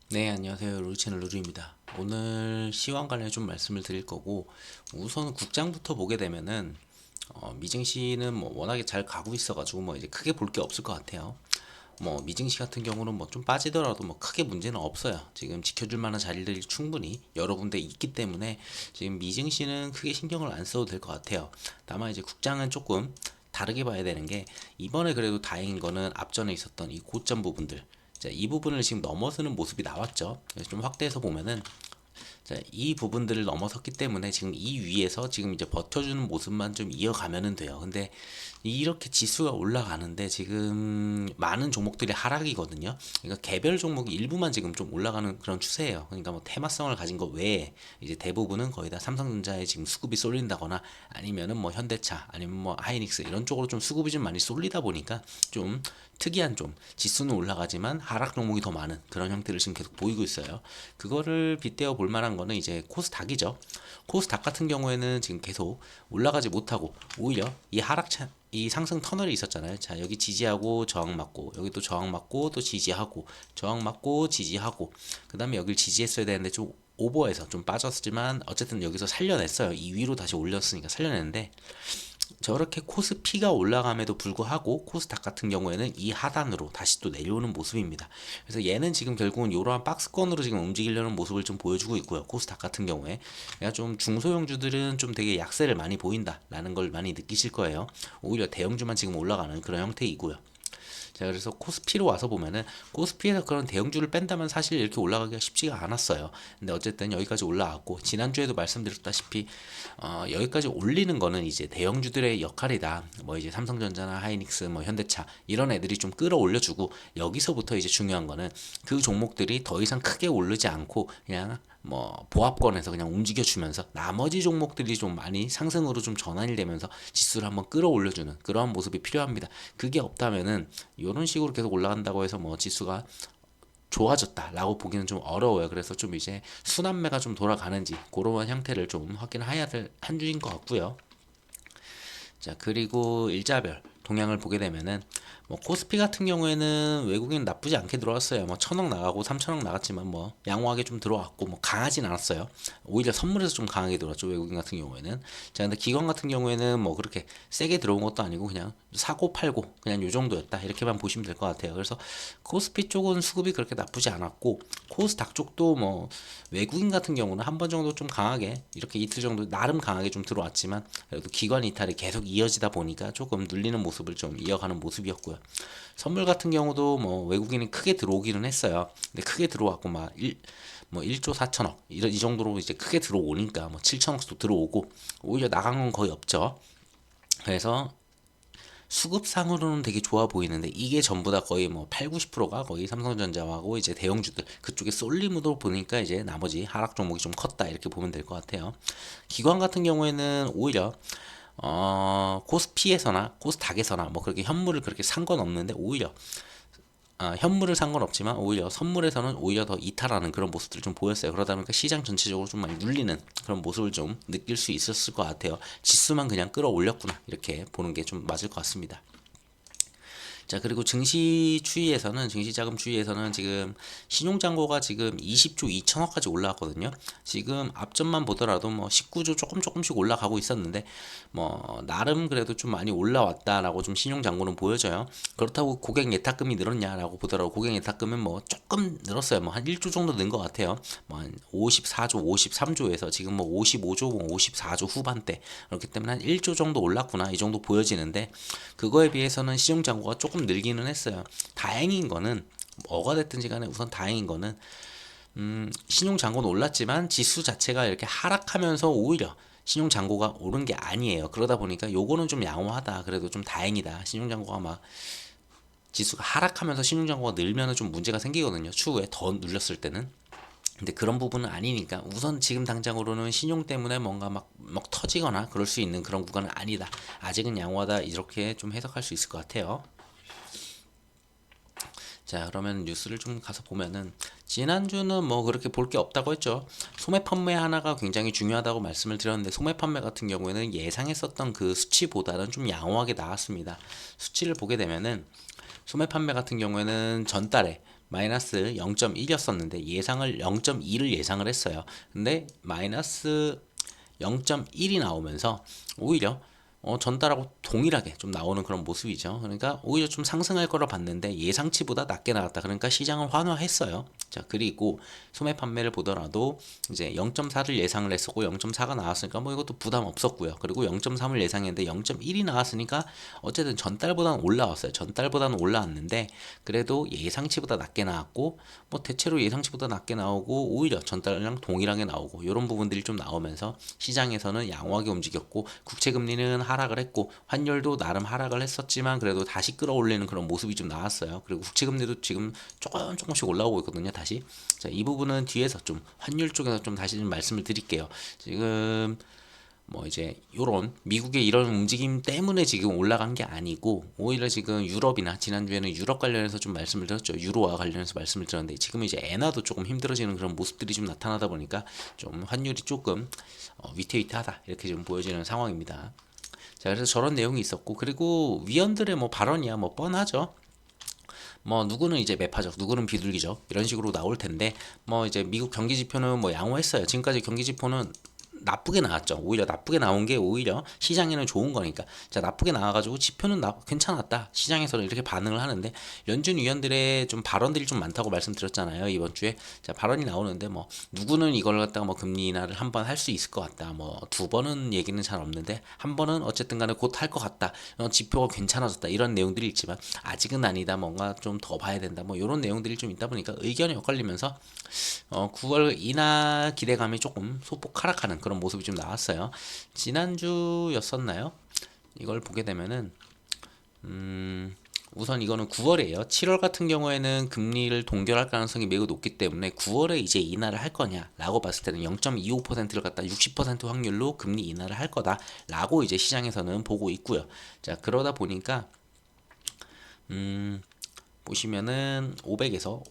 네, 안녕하세요. 루치는 루루입니다. 오늘 시황 관련해 좀 말씀을 드릴 거고, 우선 국장부터 보게 되면은 미증시는 뭐 워낙에 잘 가고 있어가지고 뭐 이제 크게 볼 게 없을 것 같아요. 뭐 미증시 같은 경우는 뭐 좀 빠지더라도 뭐 크게 문제는 없어요. 지금 지켜줄 만한 자리들이 충분히 여러 군데 있기 때문에 지금 미증시는 크게 신경을 안 써도 될 것 같아요. 다만 이제 국장은 조금 다르게 봐야 되는 게, 이번에 그래도 다행인 거는 앞전에 있었던 이 고점 부분들, 자, 이 부분을 지금 넘어서는 모습이 나왔죠. 그래서 좀 확대해서 보면은, 자, 이 부분들을 넘어섰기 때문에 지금 이 위에서 지금 이제 버텨주는 모습만 좀 이어가면은 돼요. 근데 이렇게 지수가 올라가는데 지금 많은 종목들이 하락이거든요. 그러니까 개별 종목이 일부만 지금 좀 올라가는 그런 추세예요. 그러니까 뭐 테마성을 가진 것 외에 이제 대부분은 거의 다 삼성전자에 지금 수급이 쏠린다거나 아니면은 뭐 현대차 아니면 뭐 하이닉스 이런 쪽으로 좀 수급이 좀 많이 쏠리다 보니까 좀 특이한, 좀 지수는 올라가지만 하락 종목이 더 많은 그런 형태를 지금 계속 보이고 있어요. 그거를 빗대어 볼 만한 거는 이제 코스닥이죠. 코스닥 같은 경우에는 지금 계속 올라가지 못하고 오히려 이 상승 터널이 있었잖아요. 자, 여기 지지하고 저항 맞고, 여기 또 저항 맞고, 또 지지하고, 저항 맞고, 지지하고, 그 다음에 여기를 지지했어야 되는데 좀 오버해서 좀 빠졌지만 어쨌든 여기서 살려냈어요. 이 위로 다시 올렸으니까 살려냈는데, 저렇게 코스피가 올라감에도 불구하고 코스닥 같은 경우에는 이 하단으로 다시 또 내려오는 모습입니다. 그래서 얘는 지금 결국은 이러한 박스권으로 지금 움직이려는 모습을 좀 보여주고 있고요. 코스닥 같은 경우에 그러니까 좀 중소형주들은 좀 되게 약세를 많이 보인다라는 걸 많이 느끼실 거예요. 오히려 대형주만 지금 올라가는 그런 형태이고요. 자, 그래서 코스피로 와서 보면은 코스피에서 그런 대형주를 뺀다면 사실 이렇게 올라가기가 쉽지가 않았어요. 근데 어쨌든 여기까지 올라왔고, 지난주에도 말씀드렸다시피 여기까지 올리는 거는 이제 대형주들의 역할이다. 뭐 이제 삼성전자나 하이닉스, 뭐 현대차 이런 애들이 좀 끌어올려주고, 여기서부터 이제 중요한 거는 그 종목들이 더 이상 크게 오르지 않고 그냥 뭐 보합권에서 그냥 움직여주면서 나머지 종목들이 좀 많이 상승으로 좀 전환이 되면서 지수를 한번 끌어올려주는 그러한 모습이 필요합니다. 그게 없다면은 이런 식으로 계속 올라간다고 해서 뭐 지수가 좋아졌다라고 보기는 좀 어려워요. 그래서 좀 이제 순환매가 좀 돌아가는지 그런 형태를 좀 확인해야 될 한 주인 것 같고요. 자, 그리고 일자별 동향을 보게 되면은 뭐 코스피 같은 경우에는 외국인 나쁘지 않게 들어왔어요. 뭐 천억 나가고 삼천억 나갔지만 뭐 양호하게 좀 들어왔고 뭐 강하진 않았어요. 오히려 선물에서 좀 강하게 들어왔죠, 외국인 같은 경우에는. 자, 근데 기관 같은 경우에는 뭐 그렇게 세게 들어온 것도 아니고 그냥 사고 팔고 그냥 요 정도였다 이렇게만 보시면 될 것 같아요. 그래서 코스피 쪽은 수급이 그렇게 나쁘지 않았고, 코스닥 쪽도 뭐 외국인 같은 경우는 한 번 정도 좀 강하게 이렇게 이틀 정도 나름 강하게 좀 들어왔지만, 그래도 기관 이탈이 계속 이어지다 보니까 조금 눌리는 모습을 좀 이어가는 모습이었고요. 선물 같은 경우도 뭐 외국인이 크게 들어오기는 했어요. 근데 크게 들어왔고 뭐 1조 4천억 이 정도로 이제 크게 들어오니까 뭐 7천억도 들어오고 오히려 나간 건 거의 없죠. 그래서 수급상으로는 되게 좋아 보이는데 이게 전부 다 거의 뭐 8, 90%가 거의 삼성전자하고 이제 대형주들 그쪽에 쏠림으로 보니까 이제 나머지 하락 종목이 좀 컸다 이렇게 보면 될 것 같아요. 기관 같은 경우에는 오히려 코스피에서나 코스닥에서나 뭐 그렇게 현물을 그렇게 산 건 없는데 오히려 현물을 산 건 없지만 오히려 선물에서는 오히려 더 이탈하는 그런 모습들을 좀 보였어요. 그러다 보니까 시장 전체적으로 좀 많이 눌리는 그런 모습을 좀 느낄 수 있었을 것 같아요. 지수만 그냥 끌어올렸구나 이렇게 보는 게 좀 맞을 것 같습니다. 자, 그리고 증시자금 추이에서는 지금 신용잔고가 지금 20조 2천억까지 올라왔거든요. 지금 앞전만 보더라도 뭐 19조 조금씩 올라가고 있었는데 뭐 나름 그래도 좀 많이 올라왔다라고 좀 신용잔고는 보여져요. 그렇다고 고객 예탁금이 늘었냐라고 보더라도 고객 예탁금은 뭐 조금 늘었어요. 뭐 한 1조 정도 는 것 같아요. 뭐 한 54조, 53조에서 지금 뭐 55조, 54조 후반대 그렇기 때문에 한 1조 정도 올랐구나 이 정도 보여지는데, 그거에 비해서는 시중잔고가 조금 늘기는 했어요. 다행인 거는 뭐가 됐든지 간에 우선 다행인 거는 신용잔고는 올랐지만 지수 자체가 이렇게 하락하면서 오히려 신용잔고가 오른 게 아니에요. 그러다 보니까 요거는 좀 양호하다. 그래도 좀 다행이다. 신용잔고가 막 지수가 하락하면서 신용잔고가 늘면은 좀 문제가 생기거든요. 추후에 더 눌렸을 때는. 근데 그런 부분은 아니니까 우선 지금 당장으로는 신용 때문에 뭔가 막 터지거나 그럴 수 있는 그런 구간은 아니다. 아직은 양호하다. 이렇게 좀 해석할 수 있을 것 같아요. 자, 그러면 뉴스를 좀 가서 보면은 지난주는 뭐 그렇게 볼 게 없다고 했죠. 소매 판매 하나가 굉장히 중요하다고 말씀을 드렸는데, 소매 판매 같은 경우에는 예상했었던 그 수치보다는 좀 양호하게 나왔습니다. 수치를 보게 되면은 소매 판매 같은 경우에는 전달에 마이너스 0.1이었었는데 예상을 0.2를 예상을 했어요. 근데 마이너스 0.1이 나오면서 오히려 전달하고 동일하게 좀 나오는 그런 모습이죠. 그러니까 오히려 좀 상승할 거라 봤는데 예상치보다 낮게 나왔다. 그러니까 시장은 환호했어요. 자, 그리고 소매 판매를 보더라도 이제 0.4를 예상을 했었고 0.4가 나왔으니까 뭐 이것도 부담 없었고요. 그리고 0.3을 예상했는데 0.1이 나왔으니까 어쨌든 전달보다는 올라왔어요. 전달보다는 올라왔는데 그래도 예상치보다 낮게 나왔고 뭐 대체로 예상치보다 낮게 나오고 오히려 전달량 동일하게 나오고 이런 부분들이 좀 나오면서 시장에서는 양호하게 움직였고 국채 금리는 하락을 했고 환율도 나름 하락을 했었지만 그래도 다시 끌어올리는 그런 모습이 좀 나왔어요. 그리고 국채 금리도 지금 조금씩 올라오고 있거든요. 다시. 자, 이 부분은 뒤에서 좀 환율 쪽에서 좀 다시 좀 말씀을 드릴게요. 지금 뭐 이제 요런 미국의 이런 움직임 때문에 지금 올라간 게 아니고 오히려 지금 유럽이나 지난주에는 유럽 관련해서 좀 말씀을 드렸죠. 유로와 관련해서 말씀을 드렸는데 지금 이제 엔화도 조금 힘들어지는 그런 모습들이 좀 나타나다 보니까 좀 환율이 조금 위태위태하다 이렇게 좀 보여지는 상황입니다. 자, 그래서 저런 내용이 있었고 그리고 위원들의 뭐 발언이야 뭐 뻔하죠. 뭐 누구는 이제 매파적, 누구는 비둘기적 이런 식으로 나올 텐데 뭐 이제 미국 경기 지표는 뭐 양호했어요. 지금까지 경기 지표는 나쁘게 나왔죠. 오히려 나쁘게 나온 게 오히려 시장에는 좋은 거니까. 자, 나쁘게 나와가지고 지표는 괜찮았다. 시장에서는 이렇게 반응을 하는데 연준 위원들의 좀 발언들이 좀 많다고 말씀드렸잖아요. 이번 주에. 자, 발언이 나오는데 뭐 누구는 이걸 갖다가 뭐 금리 인하를 한 번 할 수 있을 것 같다. 뭐 두 번은 얘기는 잘 없는데 한 번은 어쨌든 간에 곧 할 것 같다. 지표가 괜찮아졌다. 이런 내용들이 있지만 아직은 아니다. 뭔가 좀 더 봐야 된다. 뭐 이런 내용들이 좀 있다 보니까 의견이 엇갈리면서 9월 인하 기대감이 조금 소폭 하락하는 그런 모습이 좀 나왔어요. 지난주였었나요? 이걸 보게 되면은 우선 이거는 9월이에요. 7월 같은 경우에는 금리를 동결할 가능성이 매우 높기 때문에 9월에 이제 인하를 할 거냐라고 봤을 때는 0.25%를 갖다 60% 확률로 금리 인하를 할 거다라고 이제 시장에서는 보고 있고요. 자, 그러다 보니까 보시면은 500에서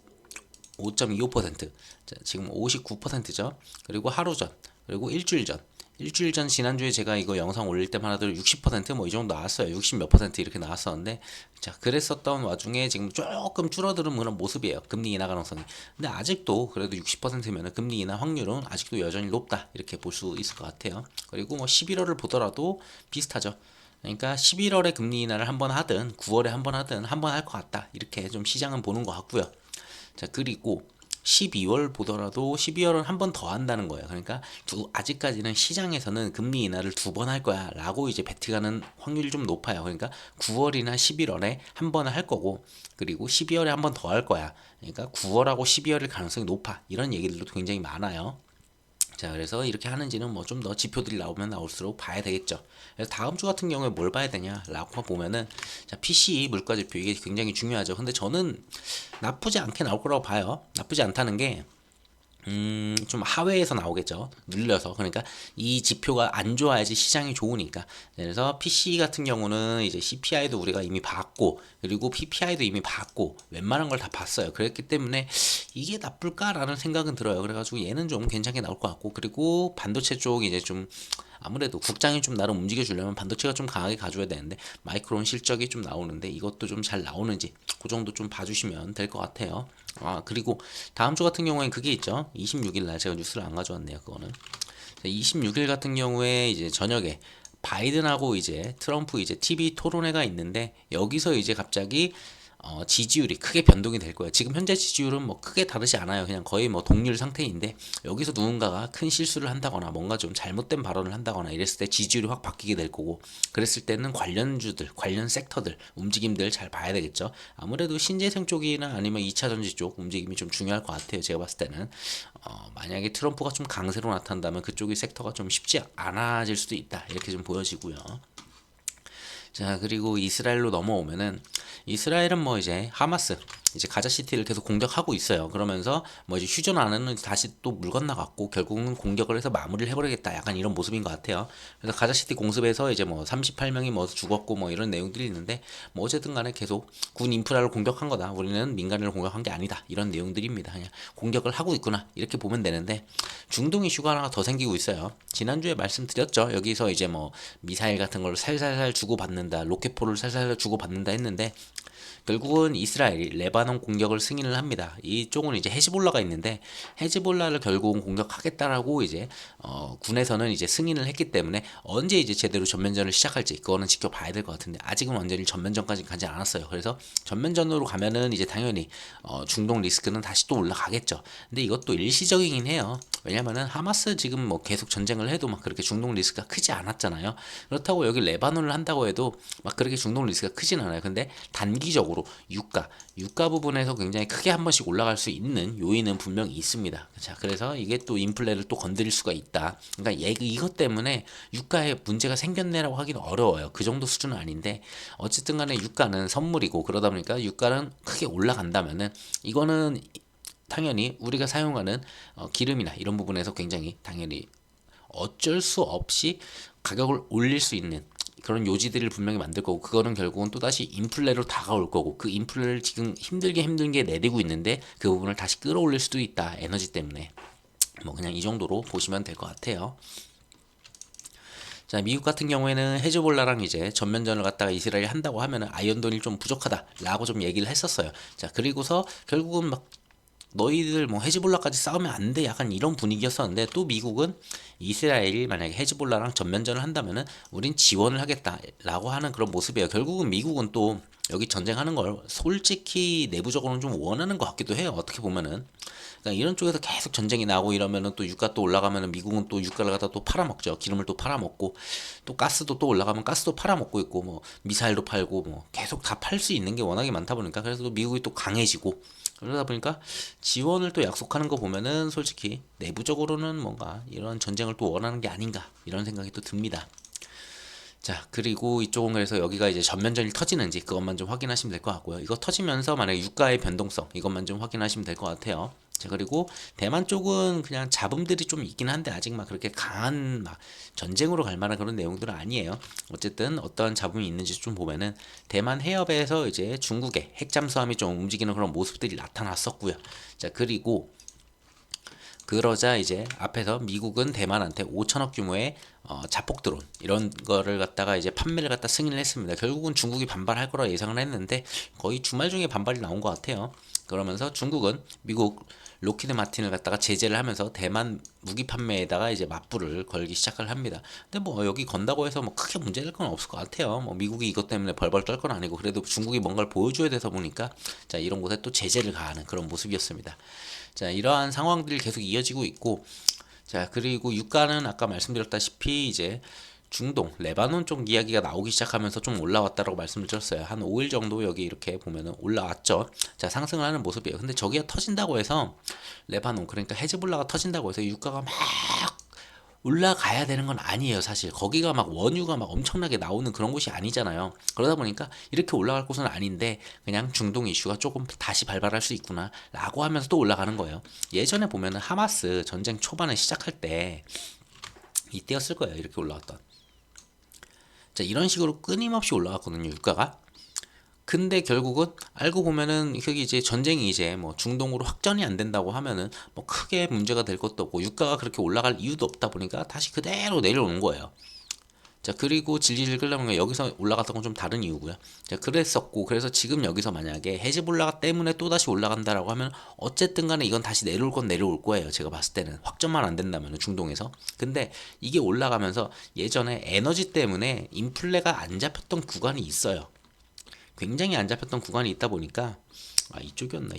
5.25%, 자, 지금 59%죠. 그리고 하루 전, 그리고 일주일 전 지난주에 제가 이거 영상 올릴 때만 하더라도 60%뭐 이 정도 나왔어요. 60 몇 퍼센트 이렇게 나왔었는데, 자, 그랬었던 와중에 지금 조금 줄어드는 그런 모습이에요. 금리 인하 가능성이. 근데 아직도 그래도 60%면은 금리 인하 확률은 아직도 여전히 높다 이렇게 볼 수 있을 것 같아요. 그리고 뭐 11월을 보더라도 비슷하죠. 그러니까 11월에 금리 인하를 한번 하든 9월에 한번 하든 한번 할 것 같다 이렇게 좀 시장은 보는 것 같고요. 자, 그리고 12월 보더라도 12월은 한 번 더 한다는 거예요. 그러니까 아직까지는 시장에서는 금리 인하를 두 번 할 거야 라고 이제 베팅하는 확률이 좀 높아요. 그러니까 9월이나 11월에 한 번을 할 거고 그리고 12월에 한 번 더 할 거야. 그러니까 9월하고 12월일 가능성이 높아. 이런 얘기들도 굉장히 많아요. 자, 그래서 이렇게 하는지는 뭐 좀 더 지표들이 나오면 나올수록 봐야 되겠죠. 그래서 다음 주 같은 경우에 뭘 봐야 되냐라고 보면은 자, PCE 물가 지표 이게 굉장히 중요하죠. 근데 저는 나쁘지 않게 나올 거라고 봐요. 나쁘지 않다는 게 좀 하회에서 나오겠죠. 눌려서. 그러니까 이 지표가 안 좋아야지 시장이 좋으니까. 그래서 PC 같은 경우는 이제 CPI도 우리가 이미 봤고, 그리고 PPI도 이미 봤고, 웬만한 걸 다 봤어요. 그랬기 때문에 이게 나쁠까라는 생각은 들어요. 그래가지고 얘는 좀 괜찮게 나올 것 같고, 그리고 반도체 쪽 이제 좀 아무래도 국장이 좀 나름 움직여주려면 반도체가 좀 강하게 가줘야 되는데 마이크론 실적이 좀 나오는데 이것도 좀 잘 나오는지 그 정도 좀 봐주시면 될 것 같아요. 아, 그리고 다음 주 같은 경우에는 그게 있죠. 26일 날 제가 뉴스를 안 가져왔네요. 그거는 26일 같은 경우에 이제 저녁에 바이든하고 이제 트럼프 이제 TV 토론회가 있는데 여기서 이제 갑자기 지지율이 크게 변동이 될 거예요. 지금 현재 지지율은 뭐 크게 다르지 않아요. 그냥 거의 뭐 동률 상태인데 여기서 누군가가 큰 실수를 한다거나 뭔가 좀 잘못된 발언을 한다거나 이랬을 때 지지율이 확 바뀌게 될 거고 그랬을 때는 관련주들, 관련 섹터들 움직임들 잘 봐야 되겠죠. 아무래도 신재생 쪽이나 아니면 2차 전지 쪽 움직임이 좀 중요할 것 같아요. 제가 봤을 때는 만약에 트럼프가 좀 강세로 나타난다면 그쪽의 섹터가 좀 쉽지 않아질 수도 있다. 이렇게 좀 보여지고요. 자, 그리고 이스라엘로 넘어오면은 이스라엘은 뭐 이제 하마스 이제 가자시티를 계속 공격하고 있어요. 그러면서 뭐 이제 휴전안은 다시 또 물 건너갔고 결국은 공격을 해서 마무리를 해버리겠다. 약간 이런 모습인 것 같아요. 그래서 가자시티 공습에서 이제 뭐 38명이 뭐 죽었고 뭐 이런 내용들이 있는데 뭐 어쨌든 간에 계속 군 인프라를 공격한 거다. 우리는 민간인을 공격한 게 아니다. 이런 내용들입니다. 그냥 공격을 하고 있구나. 이렇게 보면 되는데 중동 이슈가 하나 더 생기고 있어요. 지난주에 말씀드렸죠. 여기서 이제 뭐 미사일 같은 걸 살살살 주고받는다. 로켓포를 살살살 주고받는다 했는데 결국은 이스라엘이 레바논 공격을 승인을 합니다. 이쪽은 이제 헤즈볼라가 있는데 헤즈볼라를 결국은 공격하겠다라고 이제 군에서는 이제 승인을 했기 때문에 언제 이제 제대로 전면전을 시작할지 그거는 지켜봐야 될 것 같은데 아직은 완전히 전면전까지 가지 않았어요. 그래서 전면전으로 가면은 이제 당연히 중동 리스크는 다시 또 올라가겠죠. 근데 이것도 일시적이긴 해요. 왜냐면은 하마스 지금 뭐 계속 전쟁을 해도 막 그렇게 중동 리스크가 크지 않았잖아요. 그렇다고 여기 레바논을 한다고 해도 막 그렇게 중동 리스크가 크진 않아요. 근데 단기적으로 유가 부분에서 굉장히 크게 한 번씩 올라갈 수 있는 요인은 분명히 있습니다. 자, 그래서 이게 또 인플레를 또 건드릴 수가 있다. 그러니까 이것 때문에 유가에 문제가 생겼네라고 하기는 어려워요. 그 정도 수준은 아닌데 어쨌든 간에 유가는 선물이고 그러다 보니까 유가는 크게 올라간다면은 이거는 당연히 우리가 사용하는 기름이나 이런 부분에서 굉장히 당연히 어쩔 수 없이 가격을 올릴 수 있는 그런 요지들을 분명히 만들 거고 그거는 결국은 또다시 인플레로 다가올 거고 그 인플레를 지금 힘들게 내리고 있는데 그 부분을 다시 끌어올릴 수도 있다. 에너지 때문에. 뭐 그냥 이 정도로 보시면 될 것 같아요. 자, 미국 같은 경우에는 헤즈볼라랑 이제 전면전을 갖다가 이스라엘이 한다고 하면은 아이언돈이 좀 부족하다라고 좀 얘기를 했었어요. 자, 그리고서 결국은 막 너희들 뭐 헤즈볼라까지 싸우면 안 돼 약간 이런 분위기였었는데 또 미국은 이스라엘이 만약에 헤즈볼라랑 전면전을 한다면은 우린 지원을 하겠다라고 하는 그런 모습이에요. 결국은 미국은 또 여기 전쟁하는 걸 솔직히 내부적으로는 좀 원하는 것 같기도 해요. 어떻게 보면은 그러니까 이런 쪽에서 계속 전쟁이 나고 이러면은 또 유가 또 올라가면은 미국은 또 유가를 갖다 또 팔아먹죠. 기름을 또 팔아먹고 또 가스도 또 올라가면 가스도 팔아먹고 있고 뭐 미사일도 팔고 뭐 계속 다 팔 수 있는 게 워낙에 많다 보니까 그래서 또 미국이 또 강해지고 그러다 보니까 지원을 또 약속하는 거 보면은 솔직히 내부적으로는 뭔가 이런 전쟁을 또 원하는 게 아닌가 이런 생각이 또 듭니다. 자, 그리고 이쪽은 그래서 여기가 이제 전면전이 터지는지 그것만 좀 확인하시면 될 것 같고요. 이거 터지면서 만약에 유가의 변동성 이것만 좀 확인하시면 될 것 같아요. 자, 그리고 대만 쪽은 그냥 잡음들이 좀 있긴 한데 아직 막 그렇게 강한 막 전쟁으로 갈 만한 그런 내용들은 아니에요. 어쨌든 어떤 잡음이 있는지 좀 보면은 대만 해협에서 이제 중국의 핵 잠수함이 좀 움직이는 그런 모습들이 나타났었고요. 자, 그리고 그러자 이제 앞에서 미국은 대만한테 5천억 규모의 자폭 드론 이런 거를 갖다가 이제 판매를 갖다 승인을 했습니다. 결국은 중국이 반발할 거라 예상을 했는데 거의 주말 중에 반발이 나온 것 같아요. 그러면서 중국은 미국 로키드 마틴을 갖다가 제재를 하면서 대만 무기 판매에다가 이제 맞불을 걸기 시작을 합니다. 근데 뭐 여기 건다고 해서 뭐 크게 문제될 건 없을 것 같아요. 뭐 미국이 이것 때문에 벌벌 떨 건 아니고 그래도 중국이 뭔가를 보여줘야 돼서 보니까 자 이런 곳에 또 제재를 가하는 그런 모습이었습니다. 자, 이러한 상황들이 계속 이어지고 있고, 자, 그리고 유가는 아까 말씀드렸다시피 이제 중동, 레바논 쪽 이야기가 나오기 시작하면서 좀 올라왔다라고 말씀을 드렸어요. 한 5일 정도 여기 이렇게 보면은 올라왔죠. 자, 상승을 하는 모습이에요. 근데 저기가 터진다고 해서 레바논, 그러니까 헤즈볼라가 터진다고 해서 유가가 막 올라가야 되는 건 아니에요, 사실. 거기가 막 원유가 막 엄청나게 나오는 그런 곳이 아니잖아요. 그러다 보니까 이렇게 올라갈 곳은 아닌데 그냥 중동 이슈가 조금 다시 발발할 수 있구나 라고 하면서 또 올라가는 거예요. 예전에 보면은 하마스 전쟁 초반에 시작할 때 이때였을 거예요, 이렇게 올라왔던. 자, 이런 식으로 끊임없이 올라갔거든요, 유가가. 근데 결국은 알고 보면은 그게 이제 전쟁이 이제 뭐 중동으로 확전이 안 된다고 하면은 뭐 크게 문제가 될 것도 없고 유가가 그렇게 올라갈 이유도 없다 보니까 다시 그대로 내려오는 거예요. 자, 그리고 질질 끌려면 여기서 올라갔던 건 좀 다른 이유고요. 자, 그랬었고 그래서 지금 여기서 만약에 헤즈볼라 때문에 또 다시 올라간다라고 하면 어쨌든 간에 이건 다시 내려올 건 내려올 거예요. 제가 봤을 때는 확정만 안 된다면 중동에서. 근데 이게 올라가면서 예전에 에너지 때문에 인플레가 안 잡혔던 구간이 있어요. 굉장히 안 잡혔던 구간이 있다 보니까 이쪽이었나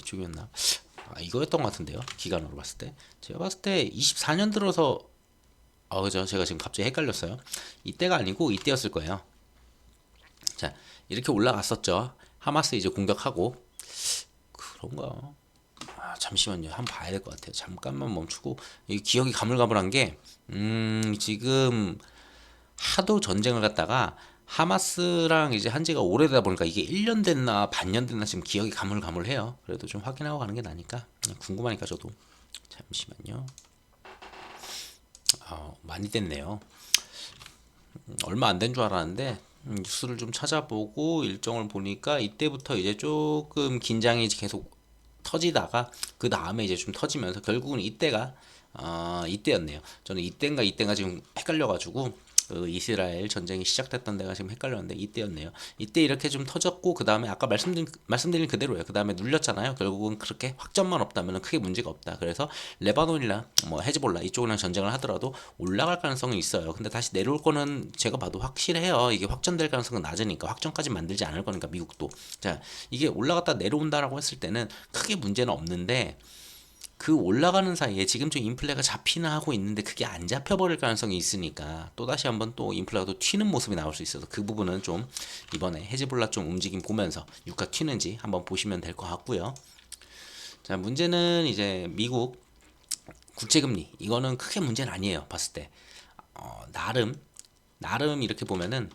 이거였던 것 같은데요, 기간으로 봤을 때. 제가 봤을 때 24년 들어서 그죠, 제가 지금 갑자기 헷갈렸어요. 이때가 아니고 이때였을 거예요. 자, 이렇게 올라갔었죠. 하마스 이제 공격하고. 그런가. 잠시만요, 한번 봐야 될 것 같아요. 잠깐만 멈추고. 이 기억이 가물가물한 게 지금 하도 전쟁을 갖다가 하마스랑 이제 한 지가 오래되다 보니까 이게 1년 됐나 반년 됐나 지금 기억이 가물가물해요. 그래도 좀 확인하고 가는 게 나니까 그냥 궁금하니까 저도. 잠시만요. 많이 됐네요. 얼마 안 된 줄 알았는데 뉴스를 좀 찾아보고 일정을 보니까 이때부터 이제 조금 긴장이 계속 터지다가 그 다음에 이제 좀 터지면서 결국은 이때가 이때였네요. 저는 이때인가 지금 헷갈려가지고 그 이스라엘 전쟁이 시작됐던 데가 지금 헷갈렸는데 이때였네요. 이때 이렇게 좀 터졌고 그 다음에 아까 말씀드린 그대로예요. 그 다음에 눌렸잖아요. 결국은 그렇게 확전만 없다면 크게 문제가 없다. 그래서 레바논이나 뭐 헤즈볼라 이쪽이랑 전쟁을 하더라도 올라갈 가능성은 있어요. 근데 다시 내려올 거는 제가 봐도 확실해요. 이게 확전될 가능성은 낮으니까 확전까지 만들지 않을 거니까 미국도. 자, 이게 올라갔다 내려온다라고 했을 때는 크게 문제는 없는데 그 올라가는 사이에 지금 좀 인플레가 잡히나 하고 있는데 그게 안 잡혀버릴 가능성이 있으니까 또다시 한번 또 인플레가 또 튀는 모습이 나올 수 있어서 그 부분은 좀 이번에 헤즈볼라 좀 움직임 보면서 유가 튀는지 한번 보시면 될 것 같고요. 자, 문제는 이제 미국 국채금리 이거는 크게 문제는 아니에요. 봤을 때 나름 이렇게 보면은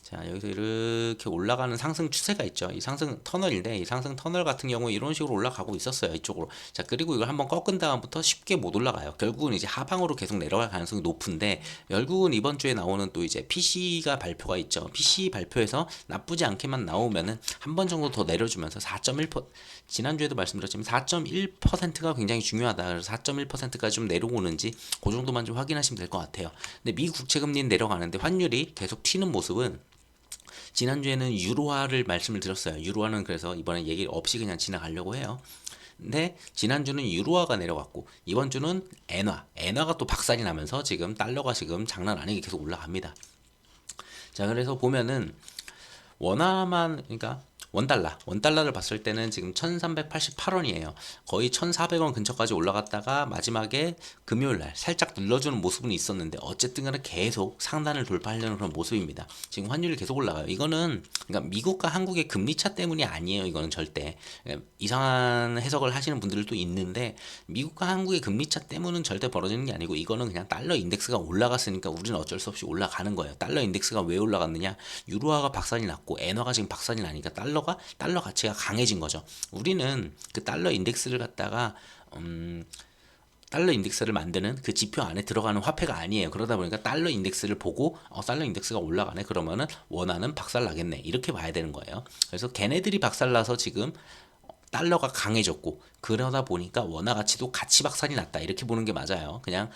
자, 여기서 이렇게 올라가는 상승 추세가 있죠. 이 상승 터널인데 이 상승 터널 같은 경우 이런 식으로 올라가고 있었어요. 이쪽으로. 자, 그리고 이걸 한번 꺾은 다음부터 쉽게 못 올라가요. 결국은 이제 하방으로 계속 내려갈 가능성이 높은데 결국은 이번 주에 나오는 또 이제 PC가 발표가 있죠. PC 발표에서 나쁘지 않게만 나오면은 한 번 정도 더 내려주면서 4.1% 지난주에도 말씀드렸지만 4.1%가 굉장히 중요하다. 그래서 4.1%까지 좀 내려오는지 그 정도만 좀 확인하시면 될 것 같아요. 근데 미 국채 금리는 내려가는데 환율이 계속 튀는 모습은 지난주에는 유로화를 말씀을 드렸어요. 유로화는 그래서 이번에 얘기 없이 그냥 지나가려고 해요. 근데 지난주는 유로화가 내려갔고 이번 주는 엔화가 또 박살이 나면서 지금 달러가 지금 장난 아니게 계속 올라갑니다. 자, 그래서 보면은 원화만 그러니까 원달러를 봤을 때는 지금 1388원이에요. 거의 1400원 근처까지 올라갔다가 마지막에 금요일 날 살짝 눌러주는 모습은 있었는데 어쨌든 간에 계속 상단을 돌파하려는 그런 모습입니다. 지금 환율이 계속 올라가요. 이거는 그러니까 미국과 한국의 금리 차 때문이 아니에요. 이거는 절대 이상한 해석을 하시는 분들도 있는데 미국과 한국의 금리 차 때문은 절대 벌어지는 게 아니고 이거는 그냥 달러 인덱스가 올라갔으니까 우리는 어쩔 수 없이 올라가는 거예요. 달러 인덱스가 왜 올라갔느냐? 유로화가 박살이 났고 엔화가 지금 박살이 나니까 달러 가치가 강해진 거죠. 우리는 그 달러 인덱스를 갖다가 달러 인덱스를 만드는 그 지표 안에 들어가는 화폐가 아니에요. 그러다 보니까 달러 인덱스를 보고 달러 인덱스가 올라가네 그러면은 원화는 박살 나겠네 이렇게 봐야 되는 거예요. 그래서 걔네들이 박살 나서 지금 달러가 강해졌고 그러다 보니까 원화 가치도 같이 박살이 났다 이렇게 보는 게 맞아요. 그냥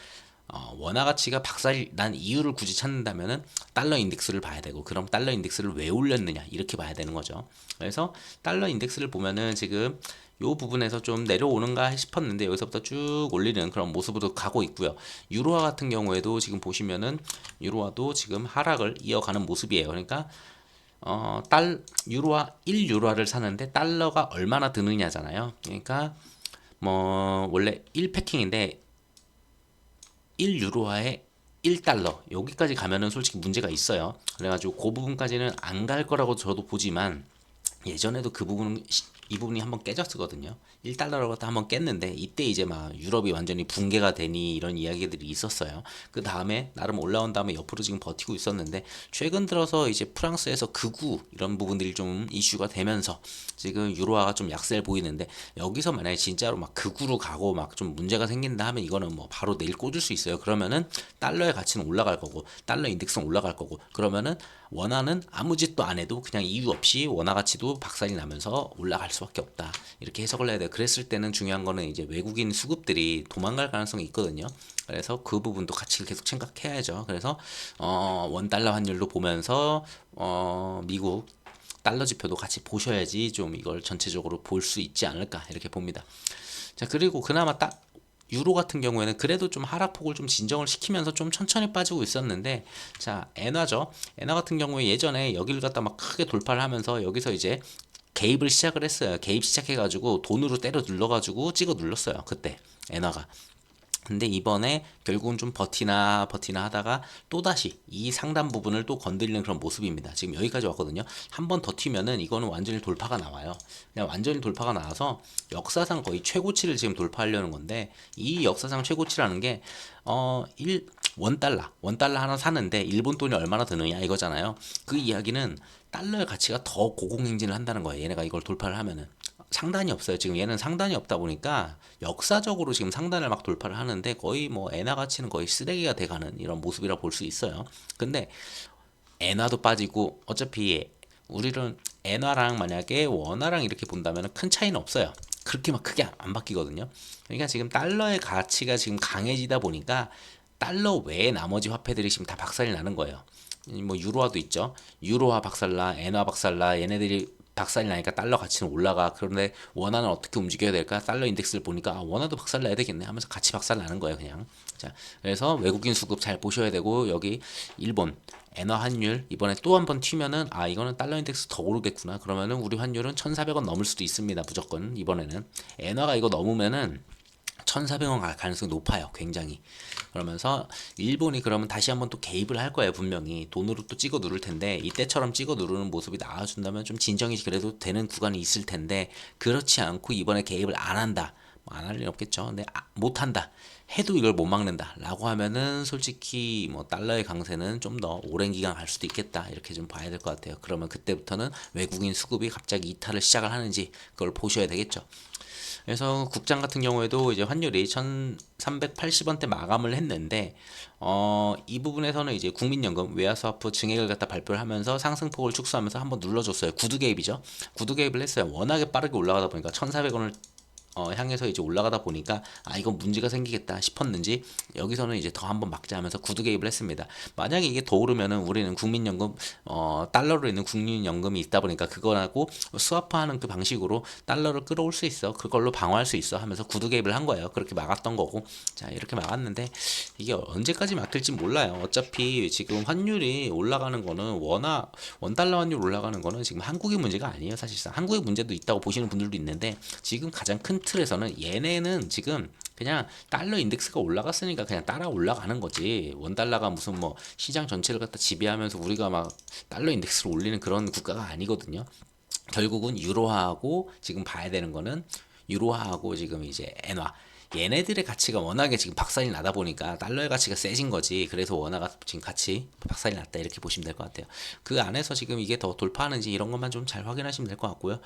원화 가치가 박살이 난 이유를 굳이 찾는다면은 달러 인덱스를 봐야 되고 그럼 달러 인덱스를 왜 올렸느냐 이렇게 봐야 되는 거죠. 그래서 달러 인덱스를 보면은 지금 요 부분에서 좀 내려오는가 싶었는데 여기서부터 쭉 올리는 그런 모습으로 가고 있고요. 유로화 같은 경우에도 지금 보시면은 유로화도 지금 하락을 이어가는 모습이에요. 그러니까 유로화 1유로화를 사는데 달러가 얼마나 드느냐잖아요. 그러니까 뭐 원래 1패킹인데 1유로화에 1달러 여기까지 가면은 솔직히 문제가 있어요. 그래가지고 그 부분까지는 안 갈 거라고 저도 보지만 예전에도 이 부분이 한번 깨졌거든요. 1달러로 갖다 한번 깼는데 이때 이제 막 유럽이 완전히 붕괴가 되니 이런 이야기들이 있었어요. 그 다음에 나름 올라온 다음에 옆으로 지금 버티고 있었는데 최근 들어서 이제 프랑스에서 극우 이런 부분들이 좀 이슈가 되면서 지금 유로화가 좀 약세를 보이는데 여기서 만약에 진짜로 막 극우로 가고 막 좀 문제가 생긴다 하면 이거는 뭐 바로 내일 꽂을 수 있어요. 그러면은 달러의 가치는 올라갈 거고 달러 인덱스는 올라갈 거고 그러면은 원화는 아무 짓도 안 해도 그냥 이유 없이 원화 가치도 박살이 나면서 올라갈 수밖에 없다. 이렇게 해석을 해야 돼요. 그랬을 때는 중요한 거는 이제 외국인 수급들이 도망갈 가능성이 있거든요. 그래서 그 부분도 같이 계속 생각해야죠. 그래서 원 달러 환율도 보면서 미국 달러 지표도 같이 보셔야지 좀 이걸 전체적으로 볼 수 있지 않을까 이렇게 봅니다. 자, 그리고 그나마 딱 유로 같은 경우에는 그래도 좀 하락폭을 좀 진정을 시키면서 좀 천천히 빠지고 있었는데 자, 엔화죠. 엔화 같은 경우에 예전에 여기를 갖다 막 크게 돌파를 하면서 여기서 이제 개입을 시작을 했어요. 개입 시작해가지고 돈으로 때려 눌러가지고 찍어 눌렀어요. 그때 엔화가. 근데 이번에 결국은 좀 버티나 하다가 또다시 이 상단 부분을 또 건드리는 그런 모습입니다. 지금 여기까지 왔거든요. 한 번 더 튀면은 이거는 완전히 돌파가 나와요. 그냥 완전히 돌파가 나와서 역사상 거의 최고치를 지금 돌파하려는 건데 이 역사상 최고치라는 게 원달러 하나 사는데 일본 돈이 얼마나 드느냐 이거잖아요. 그 이야기는 달러의 가치가 더 고공행진을 한다는 거예요. 얘네가 이걸 돌파를 하면은. 상단이 없어요. 지금 얘는 상단이 없다 보니까 역사적으로 지금 상단을 막 돌파를 하는데 거의 뭐 엔화 가치는 거의 쓰레기가 돼가는 이런 모습이라 볼 수 있어요. 근데 엔화도 빠지고 어차피 우리는 엔화랑 만약에 원화랑 이렇게 본다면 큰 차이는 없어요. 그렇게 막 크게 안 바뀌거든요. 그러니까 지금 달러의 가치가 지금 강해지다 보니까 달러 외에 나머지 화폐들이 지금 다 박살이 나는 거예요. 뭐 유로화도 있죠. 유로화 박살나, 엔화 박살나, 얘네들이 박살이 나니까 달러 가치는 올라가. 그런데 원화는 어떻게 움직여야 될까? 달러 인덱스를 보니까 아, 원화도 박살나야 되겠네 하면서 같이 박살나는 거예요, 그냥. 자, 그래서 외국인 수급 잘 보셔야 되고 여기 일본 엔화 환율 이번에 또 한 번 튀면은 아 이거는 달러 인덱스 더 오르겠구나. 그러면은 우리 환율은 1,400원 넘을 수도 있습니다. 무조건 이번에는 엔화가 이거 넘으면은 1,400원 갈 가능성이 높아요. 굉장히. 그러면서 일본이 그러면 다시 한번 또 개입을 할 거예요. 분명히 돈으로 또 찍어 누를 텐데 이때처럼 찍어 누르는 모습이 나와준다면 좀 진정이 그래도 되는 구간이 있을 텐데 그렇지 않고 이번에 개입을 안 한다. 뭐 안 할 일은 없겠죠. 근데 못 한다. 해도 이걸 못 막는다 라고 하면은 솔직히 뭐 달러의 강세는 좀 더 오랜 기간 갈 수도 있겠다 이렇게 좀 봐야 될 것 같아요. 그러면 그때부터는 외국인 수급이 갑자기 이탈을 시작을 하는지 그걸 보셔야 되겠죠. 그래서 국장 같은 경우에도 이제 환율이 1,380원대 마감을 했는데 이 부분에서는 이제 국민연금 외화스와프 증액을 갖다 발표를 하면서 상승폭을 축소하면서 한번 눌러줬어요. 구두 개입이죠. 구두 개입을 했어요. 워낙에 빠르게 올라가다 보니까 1,400원을 향해서 이제 올라가다 보니까 아 이건 문제가 생기겠다 싶었는지 여기서는 이제 더 한번 막자 하면서 구두 개입을 했습니다. 만약에 이게 더 오르면은 우리는 국민연금 달러로 있는 국민연금이 있다 보니까 그거하고 스와프하는 그 방식으로 달러를 끌어올 수 있어. 그걸로 방어할 수 있어 하면서 구두 개입을 한 거예요. 그렇게 막았던 거고 자 이렇게 막았는데 이게 언제까지 막힐지 몰라요. 어차피 지금 환율이 올라가는 거는 원달러 환율 올라가는 거는 지금 한국의 문제가 아니에요. 사실상 한국의 문제도 있다고 보시는 분들도 있는데 지금 가장 큰 틀에서는 얘네는 지금 그냥 달러 인덱스가 올라갔으니까 그냥 따라 올라가는 거지. 원달러가 무슨 뭐 시장 전체를 갖다 지배하면서 우리가 막 달러 인덱스를 올리는 그런 국가가 아니거든요. 결국은 유로화하고 지금 봐야 되는 거는 유로화하고 지금 이제 엔화 얘네들의 가치가 워낙에 지금 박살이 나다 보니까 달러의 가치가 세진 거지. 그래서 원화가 지금 같이 박살이 났다 이렇게 보시면 될 것 같아요. 그 안에서 지금 이게 더 돌파하는지 이런 것만 좀 잘 확인하시면 될 것 같고요.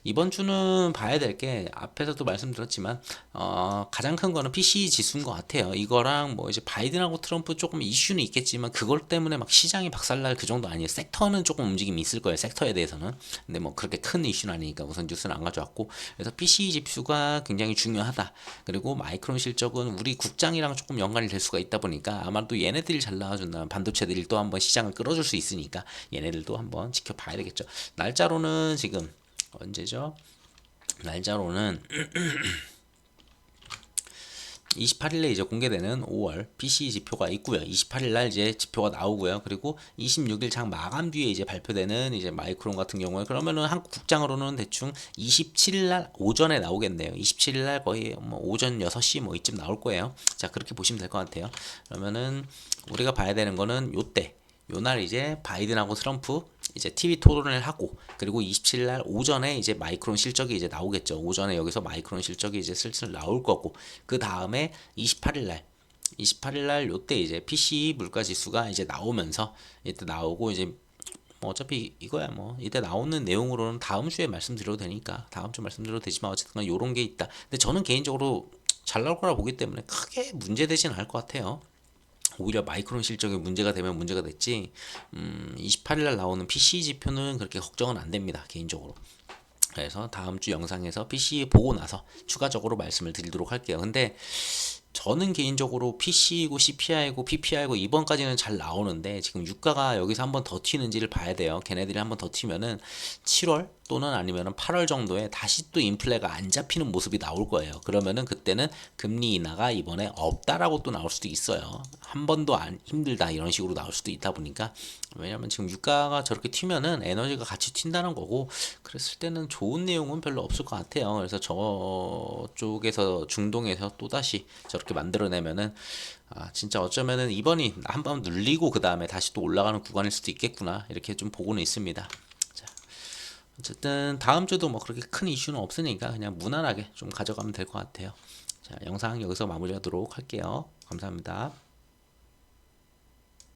이번 주는 봐야 될 게 앞에서도 말씀드렸지만 가장 큰 거는 PCE 지수인 것 같아요. 이거랑 뭐 이제 바이든하고 트럼프 조금 이슈는 있겠지만 그걸 때문에 막 시장이 박살날 그 정도 아니에요. 섹터는 조금 움직임이 있을 거예요. 섹터에 대해서는. 근데 뭐 그렇게 큰 이슈는 아니니까 우선 뉴스는 안 가져왔고 그래서 PCE 지수가 굉장히 중요하다. 그리고 마이크론 실적은 우리 국장이랑 조금 연관이 될 수가 있다 보니까 아마도 얘네들이 잘 나와준다면 반도체들이 또 한번 시장을 끌어줄 수 있으니까 얘네들도 한번 지켜봐야 되겠죠. 날짜로는 지금 언제죠? 날짜로는 28일에 이제 공개되는 5월 PCE 지표가 있고요. 28일 날 이제 지표가 나오고요. 그리고 26일 장 마감 뒤에 이제 발표되는 이제 마이크론 같은 경우에 그러면은 한국 국장으로는 대충 27일 날 오전에 나오겠네요. 27일 날 거의 뭐 오전 6시 뭐 이쯤 나올 거예요. 자, 그렇게 보시면 될 것 같아요. 그러면은 우리가 봐야 되는 거는 요때 요날 이제 바이든하고 트럼프 이제 TV 토론을 하고 그리고 27일 날 오전에 이제 마이크론 실적이 이제 나오겠죠. 오전에 여기서 마이크론 실적이 이제 슬슬 나올 거고 그 다음에 28일 날 요때 이제 PCE 물가 지수가 이제 나오면서 이때 나오고 이제 뭐 어차피 이거야 뭐 이때 나오는 내용으로는 다음 주에 말씀드려도 되니까 다음 주 말씀드려도 되지만 어쨌든 요런 게 있다. 근데 저는 개인적으로 잘 나올 거라 보기 때문에 크게 문제되진 않을 것 같아요. 오히려 마이크론 실적이 문제가 되면 문제가 됐지 28일 날 나오는 PCE 지표는 그렇게 걱정은 안 됩니다 개인적으로. 그래서 다음 주 영상에서 PCE 보고 나서 추가적으로 말씀을 드리도록 할게요. 근데 저는 개인적으로 PC이고 CPI고 PPI고 이번까지는 잘 나오는데 지금 유가가 여기서 한번 더 튀는지를 봐야 돼요. 걔네들이 한번 더 튀면은 7월 또는 아니면은 8월 정도에 다시 또 인플레가 안 잡히는 모습이 나올 거예요. 그러면은 그때는 금리 인하가 이번에 없다라고 또 나올 수도 있어요. 한 번도 안 힘들다 이런 식으로 나올 수도 있다 보니까 왜냐면 지금 유가가 저렇게 튀면은 에너지가 같이 튄다는 거고 그랬을 때는 좋은 내용은 별로 없을 것 같아요. 그래서 저쪽에서 중동에서 또다시 저렇게 만들어내면은 아 진짜 어쩌면은 이번이 한번 눌리고 그 다음에 다시 또 올라가는 구간일 수도 있겠구나 이렇게 좀 보고는 있습니다. 자, 어쨌든 다음 주도 뭐 그렇게 큰 이슈는 없으니까 그냥 무난하게 좀 가져가면 될 것 같아요. 자, 영상 여기서 마무리하도록 할게요. 감사합니다.